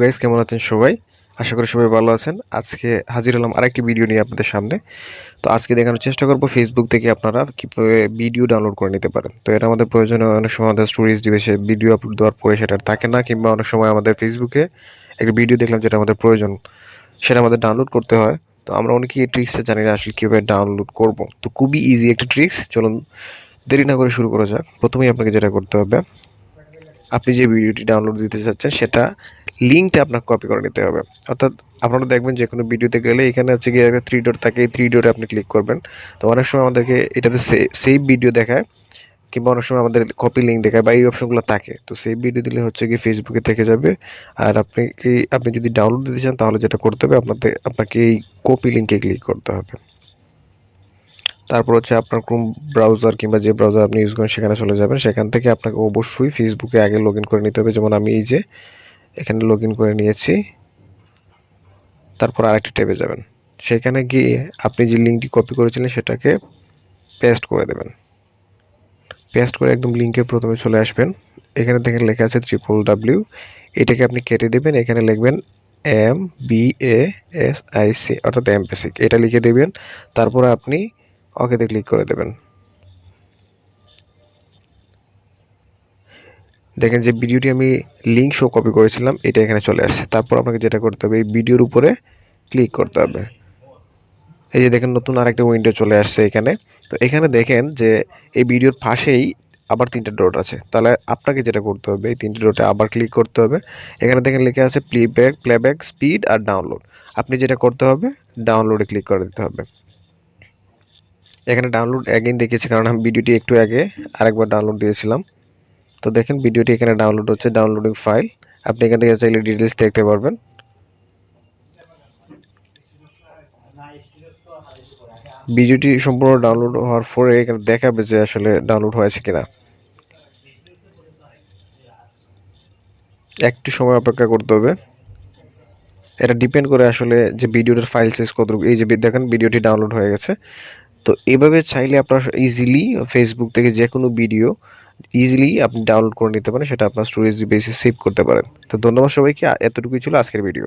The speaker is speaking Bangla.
গাইস, কেমন আছেন সবাই? আশা করি সবাই ভালো আছেন। আজকে হাজির হলাম আরেকটি ভিডিও নিয়ে আপনাদের সামনে। তো আজকে দেখানোর চেষ্টা করব ফেসবুক থেকে আপনারা কিভাবে ভিডিও ডাউনলোড করে নিতে পারেন। তো এটা আমাদের প্রয়োজনীয়। অনেক সময় আমাদের স্টোরেজ ডিভাইসে ভিডিও আপলোড দেওয়ার পরে সেটা আর থাকে না, কিংবা অনেক সময় আমাদের ফেসবুকে একটা ভিডিও দেখলাম যেটা আমাদের প্রয়োজন, সেটা আমাদের ডাউনলোড করতে হয়। তো আমরা অনেকেই এই ট্রিক্সটা জানি না আসলে কীভাবে ডাউনলোড করব। তো খুবই ইজি একটা ট্রিক্স, চলুন দেরি না করে শুরু করা যাক। প্রথমেই আপনাকে যেটা করতে হবে, আপনি যে ভিডিওটি ডাউনলোড দিতে চাচ্ছেন সেটা লিঙ্কটা আপনার কপি করে নিতে হবে। অর্থাৎ আপনারা দেখবেন যে কোনো ভিডিওতে গেলে এখানে হচ্ছে গিয়ে একটা থ্রি ডট থাকে, এই থ্রি ডটে আপনি ক্লিক করবেন। তো অনেক সময় আমাদেরকে এটাতে সেভ ভিডিও দেখায়, কিংবা অনেক সময় আমাদের কপি লিঙ্ক দেখায় বা এই অপশনগুলো থাকে। তো সেভ ভিডিও দিলে হচ্ছে গিয়ে ফেসবুকে থেকে যাবে। আর আপনি যদি ডাউনলোড দিতে চান তাহলে যেটা করতে হবে, আপনাকে এই কপি লিঙ্কে ক্লিক করতে হবে। তারপর হচ্ছে আপনার ক্রোম ব্রাউজার কিংবা যে ব্রাউজার আপনি ইউজ করেন সেখানে চলে যাবেন। সেখান থেকে আপনাকে অবশ্যই ফেসবুকে আগে লগ ইন করে নিতে হবে। যেমন আমি এই যে এখানে লগ ইন করে নিয়েছি। তারপর আরেকটা ট্যাবে যাবেন, সেখানে গিয়ে আপনি যে লিঙ্কটি কপি করেছিলেন সেটাকে পেস্ট করে দেবেন। পেস্ট করে একদম লিঙ্কের প্রথমে চলে আসবেন। এখানে দেখেন লেখা আছে www, এটাকে আপনি কেটে দেবেন। এখানে লিখবেন MBASIC, অর্থাৎ এমবেসিক, এটা লিখে দেবেন। তারপরে আপনি ওকেতে ক্লিক করে দেবেন। দেখেন যে ভিডিওটি আমি লিঙ্ক শো কপি করেছিলাম এটা এখানে চলে আসছে। তারপর আপনাকে যেটা করতে হবে, এই ভিডিওর উপরে ক্লিক করতে হবে। এই যে দেখেন নতুন আরেকটা উইন্ডো চলে আসছে এখানে। তো এখানে দেখেন যে এই ভিডিওর পাশেই আবার তিনটা ডট আছে। তাহলে আপনাকে যেটা করতে হবে, এই তিনটে ডটে আবার ক্লিক করতে হবে। এখানে দেখেন লেখা আছে প্লেব্যাক স্পিড আর ডাউনলোড। আপনি যেটা করতে হবে, ডাউনলোডে ক্লিক করে দিতে হবে। এখানে ডাউনলোড অ্যাগেইন দেখিয়েছে, কারণ আমি ভিডিওটি একটু আগে আরেকবার ডাউনলোড দিয়েছিলাম। তো দেখেন ভিডিওটি এখানে ডাউনলোড হচ্ছে, ডাউনলোডিং ফাইল। আপনি এখান থেকে চাইলে ডিটেলস দেখতে পারবেন। ভিডিওটি সম্পূর্ণ ডাউনলোড হওয়ার পরে এখানে দেখাবে যে আসলে ডাউনলোড হয়েছে কিনা। একটু সময় অপেক্ষা করতে হবে। এটা ডিপেন্ড করে আসলে যে ভিডিওটার ফাইল সাইজ কতটুকু। এই যে দেখেন ভিডিওটি ডাউনলোড হয়ে গেছে। তো এভাবে চাইলে আপনার ইজিলি ফেসবুক থেকে যে কোনো ভিডিও ইজিলি আপনি ডাউনলোড করে নিতে পারেন, সেটা আপনার স্টোরেজ বেসে সেভ করতে পারেন। তো ধন্যবাদ সবাইকে, এতটুকুই ছিল আজকের ভিডিও।